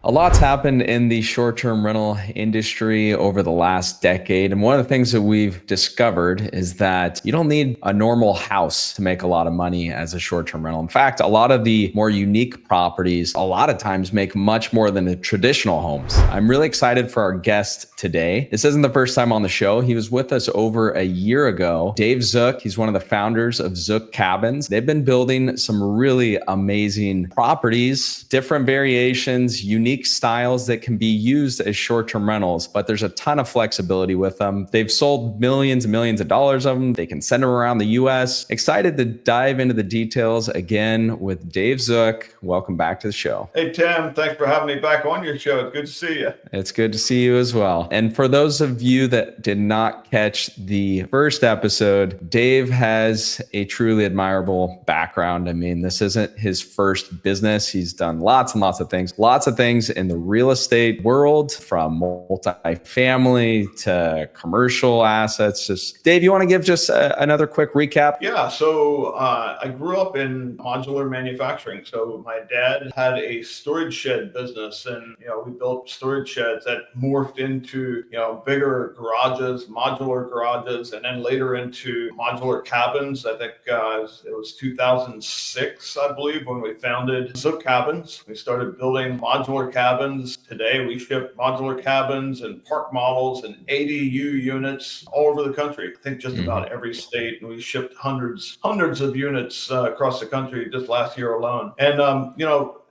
A lot's happened in the short-term rental industry over the last decade. And one of the things that we've discovered is that you don't need a normal house to make a lot of money as a short-term rental. In fact, a lot of the more unique properties, a lot of times make much more than the traditional homes. I'm really excited for our guest today. This isn't the first time on the show. He was with us over a year ago. Dave Zook, he's one of the founders of Zook Cabins. They've been building some really amazing properties, different variations, unique styles that can be used as short-term rentals, but there's a ton of flexibility with them. They've sold millions and millions of dollars of them. They can send them around the US. Excited to dive into the details again with Dave Zook. Welcome back to the show. Hey, Tim, thanks for having me back on your show. It's good to see you. It's good to see you as well. And for those of you that did not catch the first episode, Dave has a truly admirable background. I mean, this isn't his first business. He's done lots and lots of things in the real estate world, from multifamily to commercial assets. Just Dave, you want to give just another quick recap? Yeah, so I grew up in modular manufacturing. So my dad had a storage shed business, and we built storage sheds that morphed into bigger garages, modular garages, and then later into modular cabins. I think it was 2006, I believe, when we founded Zook Cabins. We started building modular cabins. Today we ship modular cabins and park models and ADU units all over the country. I think just about every state. And we shipped hundreds of units across the country just last year alone. And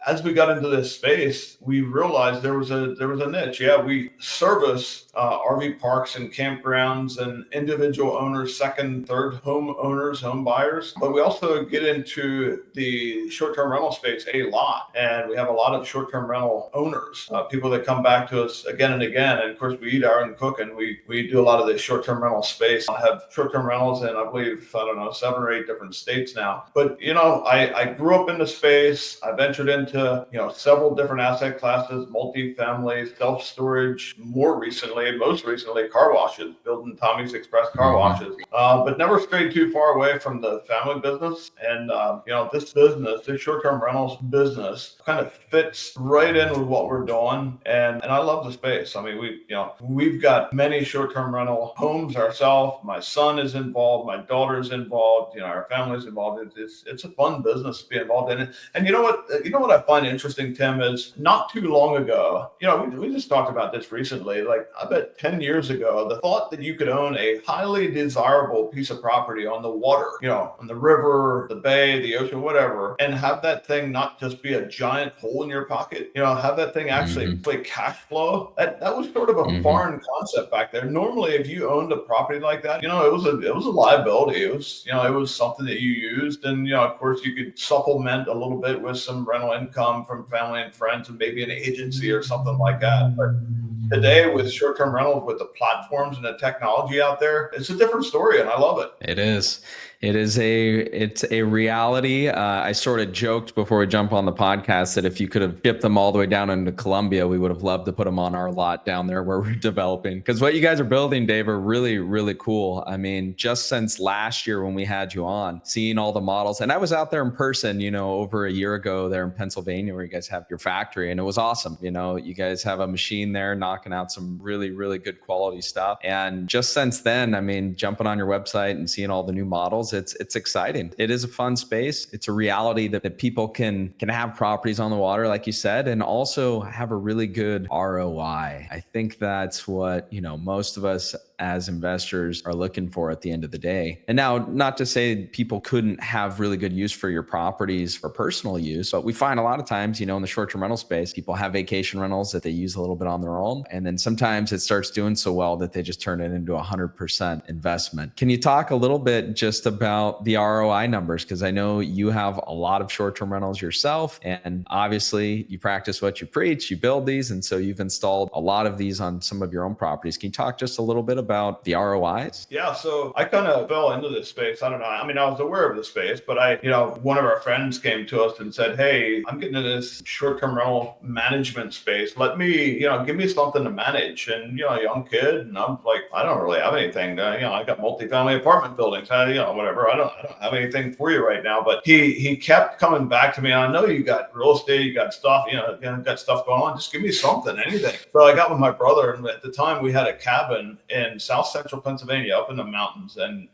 as we got into this space, we realized there was a niche. Yeah, we service RV parks and campgrounds and individual owners, second, third home owners, home buyers. But we also get into the short-term rental space a lot. And we have a lot of short-term rental owners, people that come back to us again and again. And of course, we eat our own cooking. We do a lot of the short-term rental space. I have short-term rentals in, I believe, 7 or 8 different states now. But, I grew up in the space. I ventured into several different asset classes, multifamily, self-storage, most recently, car washes, building Tommy's Express car washes, but never strayed too far away from the family business. And, this short-term rentals business kind of fits right in with what we're doing. And I love the space. I mean, we've got many short-term rental homes ourselves. My son is involved. My daughter's involved. Our family's involved. It's a fun business to be involved in. And you know what I find interesting, Tim, is not too long ago, we just talked about this recently. Like, I bet 10 years ago, the thought that you could own a highly desirable piece of property on the water, on the river, the bay, the ocean, whatever, and have that thing not just be a giant hole in your pocket, have that thing actually play cash flow. That was sort of a foreign concept back there. Normally, if you owned a property like that, it was a liability. It was something that you used, and of course, you could supplement a little bit with some rental income from family and friends and maybe an agency or something like that. But today, with short-term rentals, with the platforms and the technology out there, it's a different story, and I love it. It is. It's a reality. I sort of joked before we jump on the podcast that if you could have shipped them all the way down into Colombia, we would have loved to put them on our lot down there where we're developing. Because what you guys are building, Dave, are really, really cool. I mean, just since last year when we had you on, seeing all the models, and I was out there in person, over a year ago there in Pennsylvania where you guys have your factory, and it was awesome. You guys have a machine there knocking out some really, really good quality stuff. And just since then, I mean, jumping on your website and seeing all the new models, it's exciting. It is a fun space. It's a reality that people can have properties on the water, like you said, and also have a really good ROI. I think that's what, most of us as investors are looking for at the end of the day. And now, not to say people couldn't have really good use for your properties for personal use, but we find a lot of times, in the short-term rental space, people have vacation rentals that they use a little bit on their own. And then sometimes it starts doing so well that they just turn it into 100% investment. Can you talk a little bit just about the ROI numbers? Because I know you have a lot of short-term rentals yourself, and obviously you practice what you preach, you build these. And so you've installed a lot of these on some of your own properties. Can you talk just a little bit about the ROIs? Yeah, so I kind of fell into this space. I don't know. I mean, I was aware of the space, but one of our friends came to us and said, "Hey, I'm getting into this short-term rental management space. Let me, give me something to manage." And, a young kid, and I'm like, I don't really have anything. I got multifamily apartment buildings. Whatever. I don't have anything for you right now. But he kept coming back to me. I know you got real estate, you got stuff, got stuff going on. Just give me something, anything. So I got with my brother, and at the time we had a cabin in South Central Pennsylvania, up in the mountains, and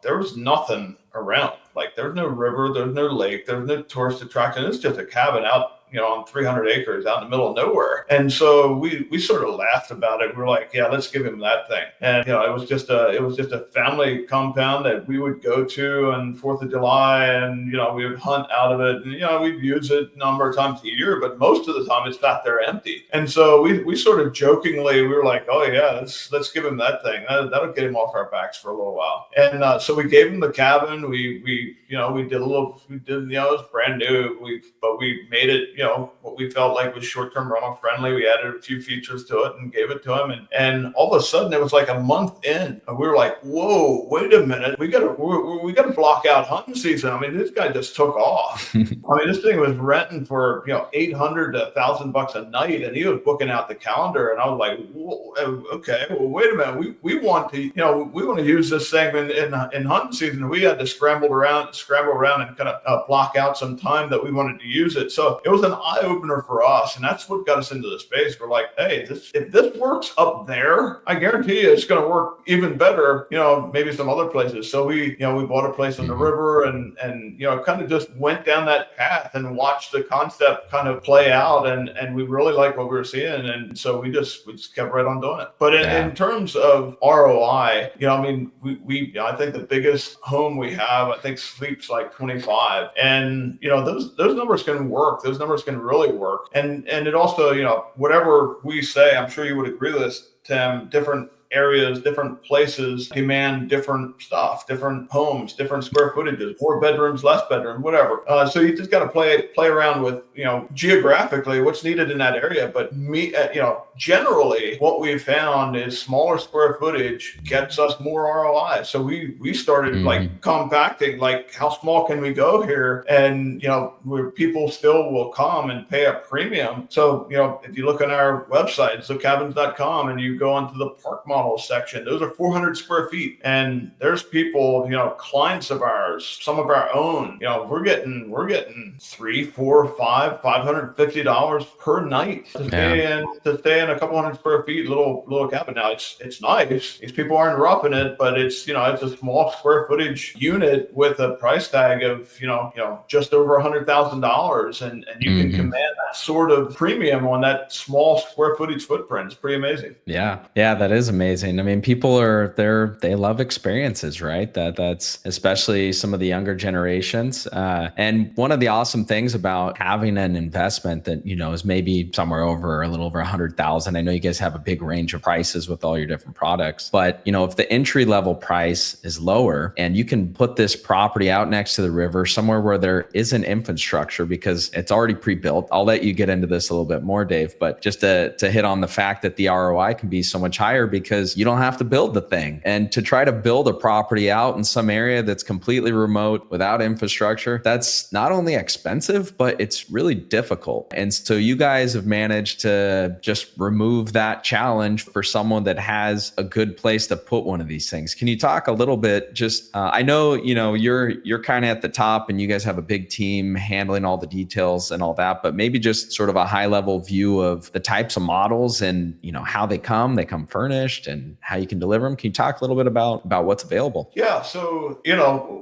there was nothing around. Like, there's no river, there's no lake, there's no tourist attraction. It's just a cabin out on 300 acres out in the middle of nowhere. And so we sort of laughed about it. We're like, yeah, let's give him that thing. And it was just a family compound that we would go to on 4th of July, and we would hunt out of it, and we'd use it a number of times a year, but most of the time it's sat there empty. And so we sort of jokingly, we were like, oh yeah, let's give him that thing. That'll get him off our backs for a little while. And so we gave him the cabin. We did it was brand new, but we made it what we felt like was short-term rental friendly. We added a few features to it and gave it to him. And all of a sudden, it was like a month in, and we were like, whoa, wait a minute. We got to block out hunting season. I mean, this guy just took off. I mean, this thing was renting for, $800 to $1,000 a night, and he was booking out the calendar. And I was like, whoa, okay, well, wait a minute. We want to use this thing in hunting season. We had to scramble around and kind of block out some time that we wanted to use it. So it was an eye-opener for us, and that's what got us into the space. We're like, hey, if this works up there, I guarantee you it's going to work even better, maybe some other places. So we bought a place on the river, and kind of just went down that path and watched the concept kind of play out, and we really liked what we were seeing, and so we just kept right on doing it. But in terms of ROI, I think the biggest home we have, I think, sleeps like 25, and those numbers can work. Those numbers can really work. And it also, whatever we say, I'm sure you would agree with this, Tim, different areas, different places demand different stuff, different homes, different square footages, more bedrooms, less bedroom, whatever. So you just got to play around with, geographically what's needed in that area. But generally what we've found is smaller square footage gets us more ROI. So we started like compacting, like how small can we go here? And, where people still will come and pay a premium. So, if you look on our website, zookcabins.com, and you go onto the park model section, those are 400 square feet, and there's people, clients of ours, some of our own, we're getting $300, $400, $500, $550 per night to stay in a couple hundred square feet, little cabin. Now it's nice. These people aren't roughing it, but it's it's a small square footage unit with a price tag of just over $100,000, and you can command that sort of premium on that small square footage footprint. It's pretty amazing. Yeah, that is amazing. I mean, people they love experiences, right? That's especially some of the younger generations. And one of the awesome things about having an investment that, is maybe somewhere over a little over 100,000. I know you guys have a big range of prices with all your different products, but if the entry level price is lower and you can put this property out next to the river somewhere where there isn't infrastructure because it's already pre-built. I'll let you get into this a little bit more, Dave, but just to hit on the fact that the ROI can be so much higher because you don't have to build the thing. And to try to build a property out in some area that's completely remote without infrastructure, that's not only expensive, but it's really difficult. And so you guys have managed to just remove that challenge for someone that has a good place to put one of these things. Can you talk a little bit, just, I know, you're kind of at the top and you guys have a big team handling all the details and all that, but maybe just sort of a high level view of the types of models and, how they come furnished and how you can deliver them. Can you talk a little bit about what's available? Yeah. So,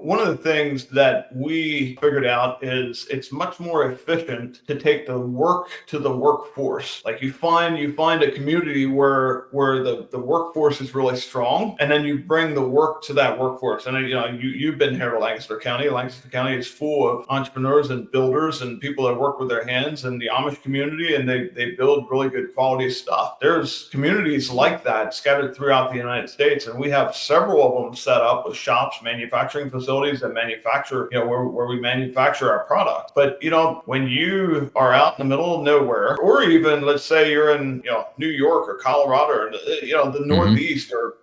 one of the things that we figured out is it's much more efficient to take the work to the workforce. Like you find a community where the workforce is really strong, and then you bring the work to that workforce. And you've been here to Lancaster County. Lancaster County is full of entrepreneurs and builders and people that work with their hands, and the Amish community, and they build really good quality stuff. There's communities like that scattered scattered throughout the United States, and we have several of them set up with shops, manufacturing facilities that manufacture, where we manufacture our product. But when you are out in the middle of nowhere, or even let's say you're in New York or Colorado, or the Northeast, or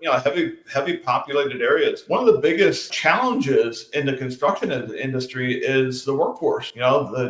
heavy populated areas, one of the biggest challenges in the construction industry is the workforce.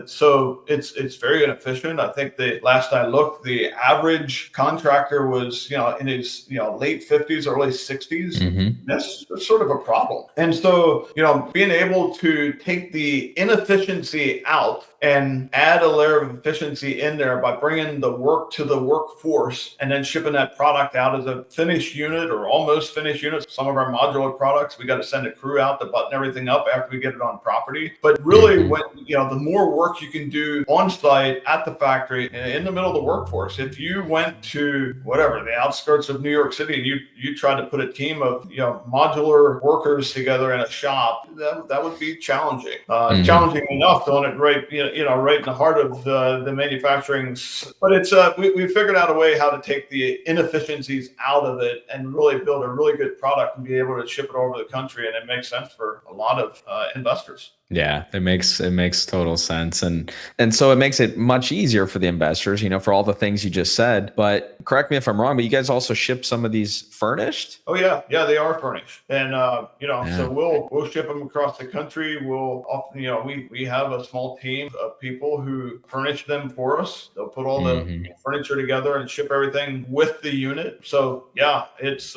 So it's very inefficient. I think the last I looked, the average contractor was in his late 50s, early 60s. That's sort of a problem. And so being able to take the inefficiency out and add a layer of efficiency in there by bringing the work to the workforce and then shipping that product out as a finished unit or almost finished unit. Some of our modular products, we got to send a crew out to button everything up after we get it on property. But really, when the more work you can do on site at the factory in the middle of the workforce. If you went to the outskirts of New York City, and you tried to put a team of modular workers together in a shop, that would be challenging. Challenging enough doing it right in the heart of the manufacturing. But it's we figured out a way how to take the inefficiencies out of it and really build a really good product and be able to ship it all over the country, and it makes sense for a lot of investors. Yeah, it makes total sense. And so it makes it much easier for the investors, for all the things you just said. But correct me if I'm wrong, but you guys also ship some of these furnished? Oh yeah, they are furnished. And so we'll ship them across the country. We have a small team of people who furnish them for us. They'll put all the furniture together and ship everything with the unit. So yeah, it's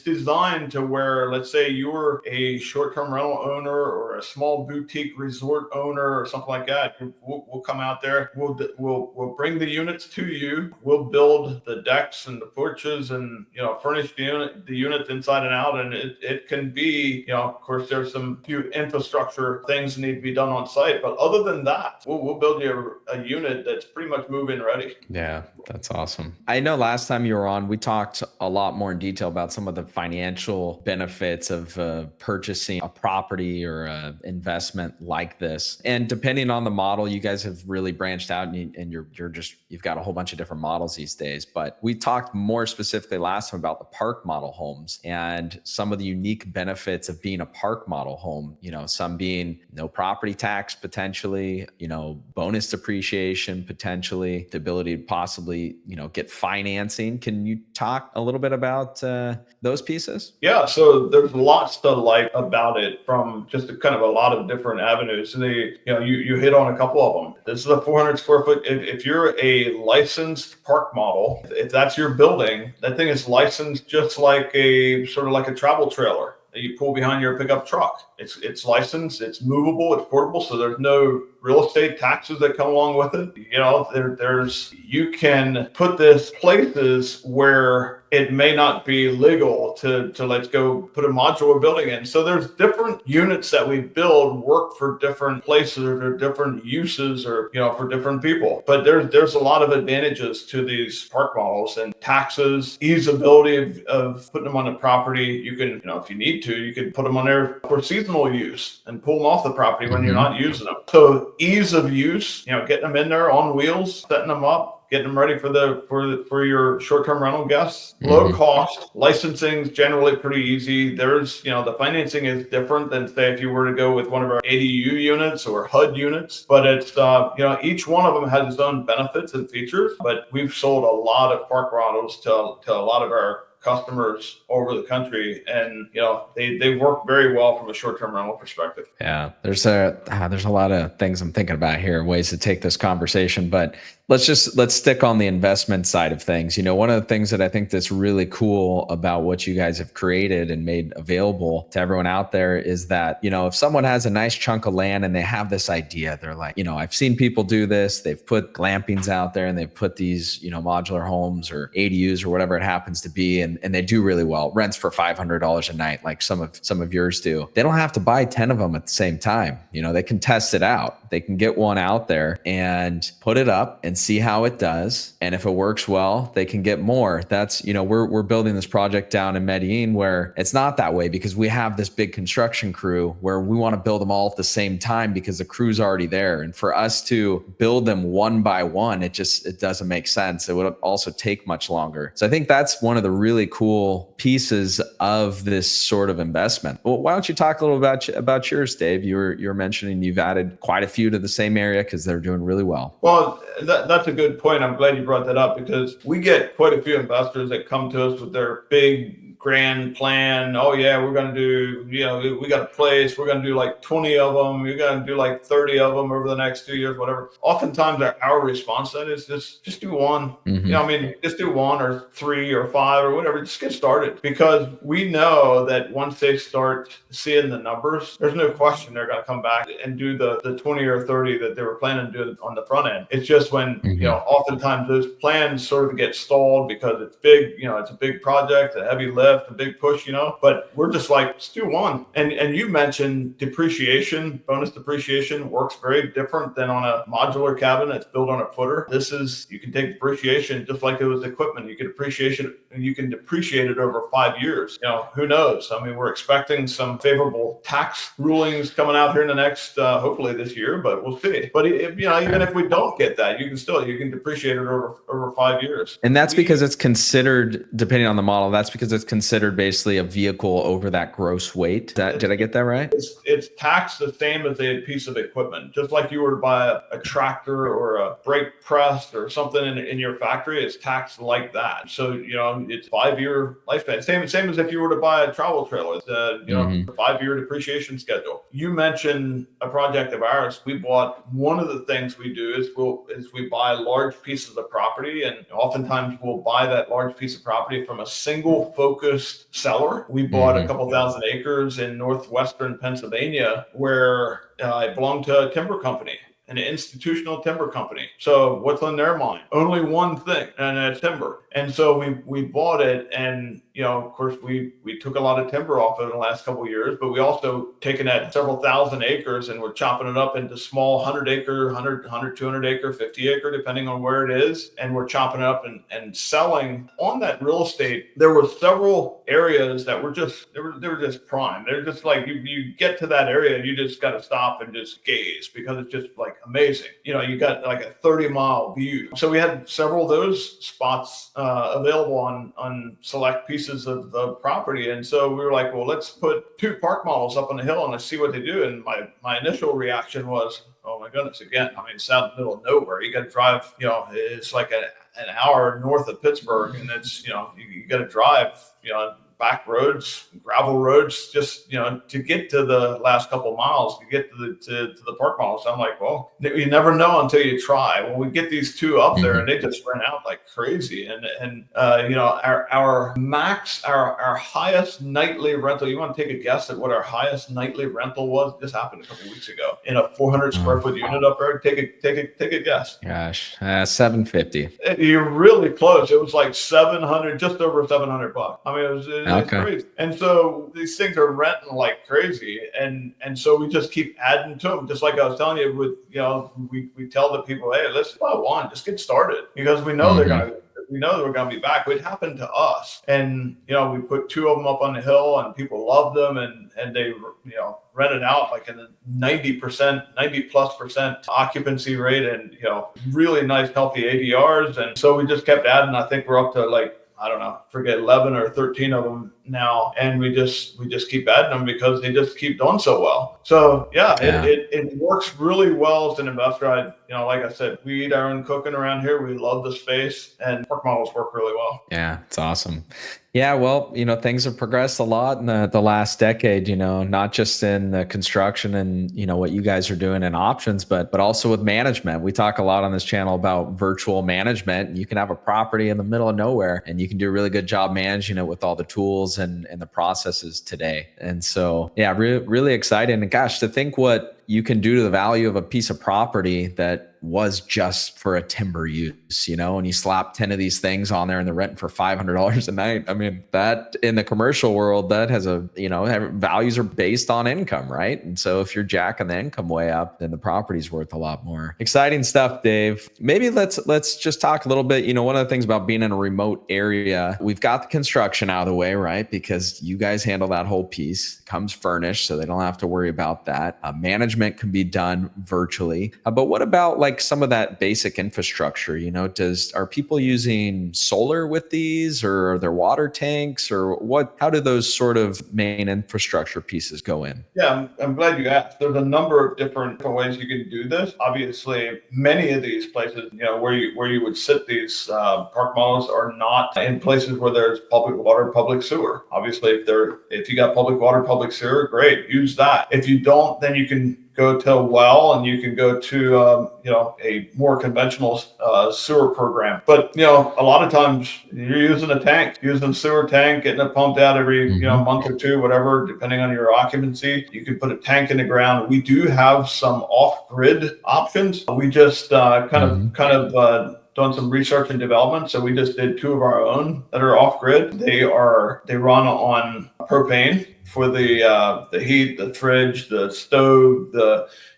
designed to where, let's say you're a short-term rental owner or a small boutique resort owner or something like that. We'll come out there. We'll bring the units to you. We'll build the decks and the porches and furnish the units inside and out. And it can be of course there's some few infrastructure things that need to be done on site, but other than that, we'll build you a unit that's pretty much move-in ready. Yeah, that's awesome. I know last time you were on, we talked a lot more in detail about some of the financial benefits of purchasing a property or investment like this. And depending on the model, you guys have really branched out, and you've got a whole bunch of different models these days. But we talked more specifically last time about the park model homes and some of the unique benefits of being a park model home. Some being no property tax potentially, bonus depreciation potentially, the ability to possibly, get financing. Can you talk a little bit about those pieces? Yeah, so there's lots to like about it from just kind of a lot of different avenues. And you hit on a couple of them. This is a 400 square foot. If you're a licensed park model, if that's your building, that thing is licensed just like a travel trailer that you pull behind your pickup truck. It's licensed, it's movable, it's portable, so there's no real estate taxes that come along with it. You can put this places where it may not be legal to let's go put a modular building in. So there's different units that we build work for different places or different uses or for different people. But there's a lot of advantages to these park models, and taxes, easeability of putting them on the property. You can, if you need to, you can put them on there for seasonal use and pull them off the property when you're not using them. So ease of use, getting them in there on wheels, setting them up, getting them ready for your short-term rental guests. Low cost. Licensing is generally pretty easy. There's, the financing is different than, say, if you were to go with one of our ADU units or HUD units. But it's, each one of them has its own benefits and features. But we've sold a lot of park models to a lot of our customers over the country, and they work very well from a short-term rental perspective. Yeah, there's a lot of things I'm thinking about here, ways to take this conversation, but let's stick on the investment side of things. One of the things that I think that's really cool about what you guys have created and made available to everyone out there is that, if someone has a nice chunk of land and they have this idea, they're like, I've seen people do this. They've put glampings out there and they've put these, modular homes or ADUs or whatever it happens to be. And they do really well. Rents for $500 a night, like some of yours do. They don't have to buy 10 of them at the same time. They can test it out. They can get one out there and put it up and see how it does. And if it works well, they can get more. That's, we're building this project down in Medellin where it's not that way, because we have this big construction crew where we want to build them all at the same time because the crew's already there. And for us to build them one by one, it doesn't make sense. It would also take much longer. So I think that's one of the really really cool pieces of this sort of investment. Well, why don't you talk a little about yours, Dave? You were mentioning you've added quite a few to the same area because they're doing really well. Well, that's a good point. I'm glad you brought that up because we get quite a few investors that come to us with their big grand plan. Oh yeah, we're going to do, we got a place, we're going to do like 20 of them. We're going to do like 30 of them over the next 2 years, whatever. Oftentimes our response to that is just do one. Just do one or 3 or 5 or whatever. Just get started, because we know that once they start seeing the numbers, there's no question they're going to come back and do the 20 or 30 that they were planning to do on the front end. It's just when, oftentimes those plans sort of get stalled because it's big, it's a big project, a heavy lift, a big push, but we're just like, let's do one. And you mentioned depreciation, bonus depreciation works very different than on a modular cabin that's built on a footer. You can take depreciation just like it was equipment. You can depreciate it over 5 years. Who knows? I mean, we're expecting some favorable tax rulings coming out here in the next, hopefully this year, but we'll see. But even if we don't get that, you can depreciate it over 5 years. And that's because it's considered, depending on the model, that's because it's considered basically a vehicle over that gross weight. Did I get that right? It's taxed the same as a piece of equipment. Just like you were to buy a tractor or a brake press or something in your factory, it's taxed like that. So, it's 5-year lifespan. Same as if you were to buy a travel trailer. It's a 5-year depreciation schedule. You mentioned a project of ours. We bought, one of the things we do is we buy large pieces of property, and oftentimes we'll buy that large piece of property from a single focused seller. We bought a couple thousand acres in northwestern Pennsylvania where it belonged to a timber company, an institutional timber company. So what's on their mind? Only one thing, and that's timber. And so we bought it, and of course we took a lot of timber off it in the last couple of years, but we also taken that several thousand acres and we're chopping it up into small 100 acre, 100, 200 acre, 50 acre, depending on where it is. And we're chopping it up and selling on that real estate. There were several areas that were they were just prime. They're just like, you get to that area and you just got to stop and just gaze, because it's just like amazing. You got like a 30-mile view. So we had several of those spots available on select pieces of the property. And so we were like, well, let's put 2 park models up on the hill and let's see what they do. And my initial reaction was, oh my goodness, again, I mean, it's out in the middle of nowhere. You got to drive, it's like an hour north of Pittsburgh, and it's, you got to drive, back roads, gravel roads, just, to get to the last couple of miles, to get to the park models. So I'm like, well, you never know until you try. Well, we get these 2 up there and they just rent out like crazy. And our max, our highest nightly rental, you want to take a guess at what our highest nightly rental was? This happened a couple of weeks ago in a 400 square foot unit up there. Take a guess. Gosh, $750. You're really close. It was like 700, just over $700. I mean, it was crazy. And so these things are renting like crazy. And so we just keep adding to them. Just like I was telling you, we tell the people, hey, let's buy one, just get started, because we know they're going to be back. It happened to us. And, we put 2 of them up on the hill and people loved them, and they, rented out like in a 90+% occupancy rate, and, really nice, healthy ADRs. And so we just kept adding. I think we're up to like, I don't know, forget 11 or 13 of them now. And we just keep adding them because they just keep doing so well. So it works really well as an investor. Like I said, we eat our own cooking around here. We love the space, and park models work really well. Yeah, it's awesome. Yeah, well, things have progressed a lot in the last decade, not just in the construction and, what you guys are doing in options, but also with management. We talk a lot on this channel about virtual management. You can have a property in the middle of nowhere and you can do a really good job managing it with all the tools and the processes today. And so, yeah, really exciting. And gosh, to think what you can do to the value of a piece of property that was just for a timber use, and you slap 10 of these things on there and they're renting for $500 a night. I mean, that in the commercial world, that has values are based on income, right? And so if you're jacking the income way up, then the property's worth a lot more. Exciting stuff, Dave. Maybe let's just talk a little bit. One of the things about being in a remote area, we've got the construction out of the way, right? Because you guys handle that whole piece. It comes furnished, so they don't have to worry about that. Management management can be done virtually. But what about like some of that basic infrastructure? Are people using solar with these, or are there water tanks, or how do those sort of main infrastructure pieces go in? Yeah, I'm glad you asked. There's a number of different ways you can do this. Obviously, many of these places, where you would sit these park models are not in places where there's public water, public sewer. Obviously, if you got public water, public sewer, great, use that. If you don't, then you can go to a well, and you can go to a more conventional sewer program. But a lot of times you're using a tank, using a sewer tank, getting it pumped out every month or two, whatever, depending on your occupancy. You can put a tank in the ground. We do have some off-grid options. We just kind of done some research and development. So we just did 2 of our own that are off grid. They run on propane for the heat, the fridge, the stove,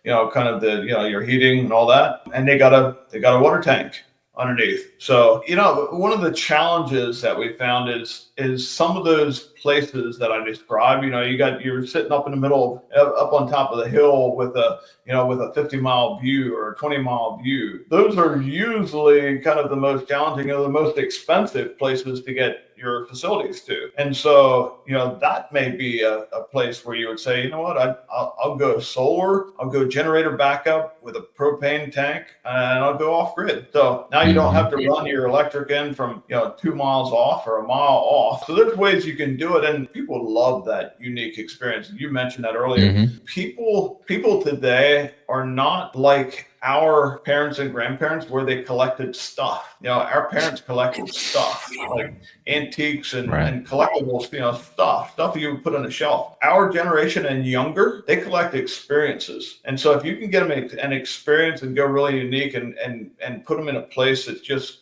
your heating and all that. And they got a water tank underneath. So, one of the challenges that we found is some of those places that I described, you're sitting up in the middle, up on top of the hill with a 50-mile view or a 20-mile view. Those are usually kind of the most challenging or the most expensive places to get your facilities to. And so, that may be a place where you would say, you know what, I'll go solar, I'll go generator backup with a propane tank, and I'll go off grid. So now you don't have to run your electric in from, 2 miles off or a mile off. So there's ways you can do it. And people love that unique experience. You mentioned that earlier. People today are not like our parents and grandparents where they collected stuff. Our parents collected stuff like antiques and collectibles, stuff you would put on a shelf. Our generation and younger, they collect experiences. And so if you can get them an experience and go really unique and put them in a place that's just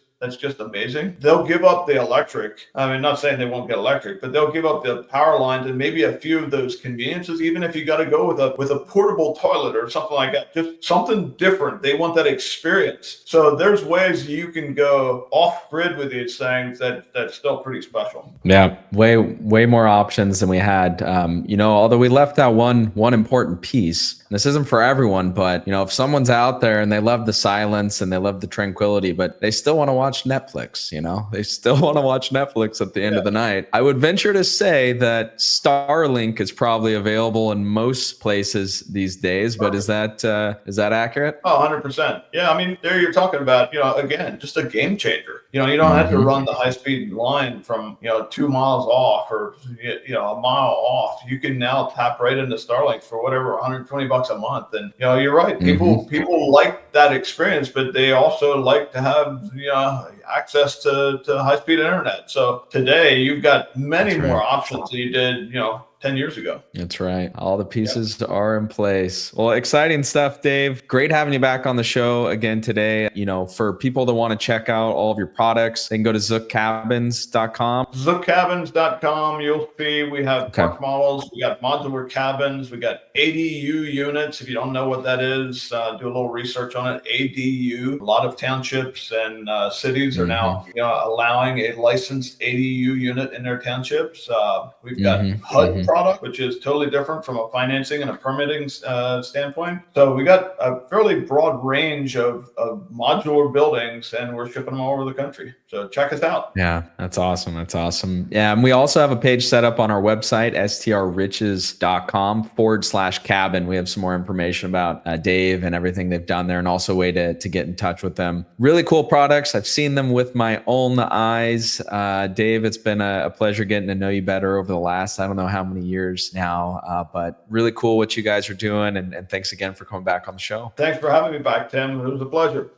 amazing, they'll give up the electric. I mean, not saying they won't get electric, but they'll give up the power lines and maybe a few of those conveniences, even if you got to go with a portable toilet or something like that, just something different. They want that experience. So there's ways you can go off grid with these things that's still pretty special. Yeah, way more options than we had. Although we left out one important piece. This isn't for everyone, but if someone's out there and they love the silence and they love the tranquility, but they still want to watch Netflix, they still want to watch Netflix at the end of the night, I would venture to say that Starlink is probably available in most places these days. But is that accurate? Oh, 100%. Yeah, I mean, there you're talking about, again, just a game changer. You don't have to run the high-speed line from 2 miles off or a mile off. You can now tap right into Starlink for whatever, $120 a month. And you're right. People like that experience, but they also like to have access to high-speed internet. So today you've got many more options than you did 10 years ago. That's right. All the pieces are in place. Well, exciting stuff, Dave. Great having you back on the show again today. For people that want to check out all of your products, they can go to zookcabins.com. Zookcabins.com. You'll see we have park models. We got modular cabins. We got ADU units. If you don't know what that is, do a little research on it. ADU. A lot of townships and cities are now allowing a licensed ADU unit in their townships. We've got HUD product, which is totally different from a financing and a permitting standpoint. So we got a fairly broad range of modular buildings, and we're shipping them all over the country. So check us out. Yeah, that's awesome. That's awesome. Yeah, and we also have a page set up on our website, strriches.com/cabin. We have some more information about Dave and everything they've done there, and also a way to get in touch with them. Really cool products. I've seen them with my own eyes. Dave, it's been a pleasure getting to know you better over the last, I don't know how many years now, but really cool what you guys are doing. And thanks again for coming back on the show. Thanks for having me back, Tim. It was a pleasure.